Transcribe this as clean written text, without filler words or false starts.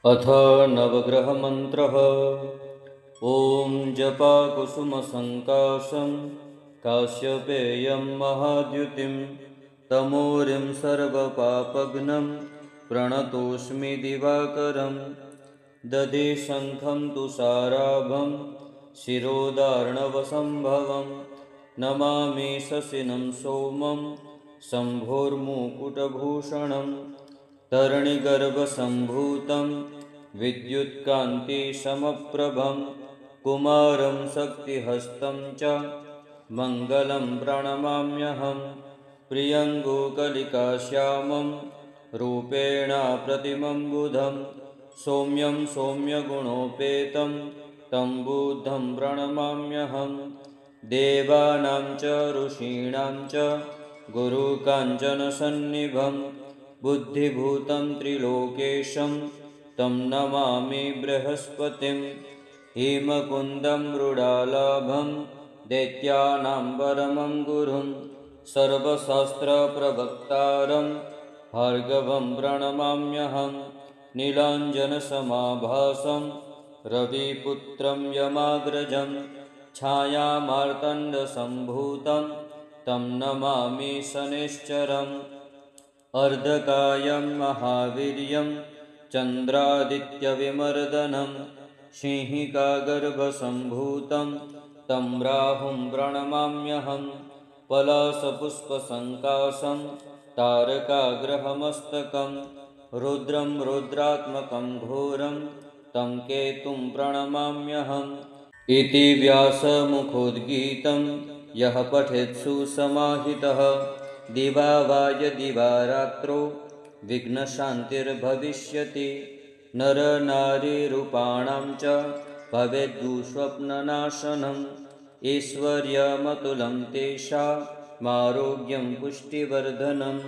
अथ नवग्रहमन्त्रः। ॐ जपाकुसुमसङ्काशं काश्यपेयं महाद्युतिं तमोरिं सर्वपापघ्नं प्रणतोऽस्मि दिवाकरं। दधे शङ्खं तुषाराभं शिरोदार्णवसम्भवं नमामि शशिनं सोमं शम्भोर्मुकुटभूषणं। तरणिगर्भसम्भूतं विद्युत्कान्तिसमप्रभं कुमारं शक्तिहस्तं च मङ्गलं प्रणमाम्यहं। प्रियङ्गुकलिकाश्यामं रूपेण प्रतिमं बुधं सौम्यं सौम्यगुणोपेतं तं बुद्धं प्रणमाम्यहं। देवानां च ऋषीणां च गुरुकाञ्चनसन्निभं बुद्धिभूतं त्रिलोकेशं तं नमामि बृहस्पतिं। हेमकुन्दं मृडालाभं दैत्यानां परमं गुरुं सर्वशास्त्रप्रवक्तारं भार्गवं प्रणमाम्यहं। नीलाञ्जनसमाभासं रविपुत्रं यमाग्रजं छायामार्तण्डसम्भूतं तं नमामि शनैश्चरम्। अर्धकायं महावीर्यं चन्द्रादित्यविमर्दनं सिंहिकागर्भसम्भूतं तं राहुं प्रणमाम्यहं। पलाशपुष्पसङ्काशं तारकाग्रहमस्तकं रुद्रं रुद्रात्मकं घोरं तं केतुं प्रणमाम्यहम्। इति व्यासमुखोद्गीतं यः पठेत्सु समाहितः दिवा वा यदि वा रात्रौ विघ्नशान्तिर्भविष्यति। नरनारीरूपाणां च भवेद्दुःस्वप्ननाशनम् ऐश्वर्यमतुलं तेषामारोग्यं पुष्टिवर्धनम्।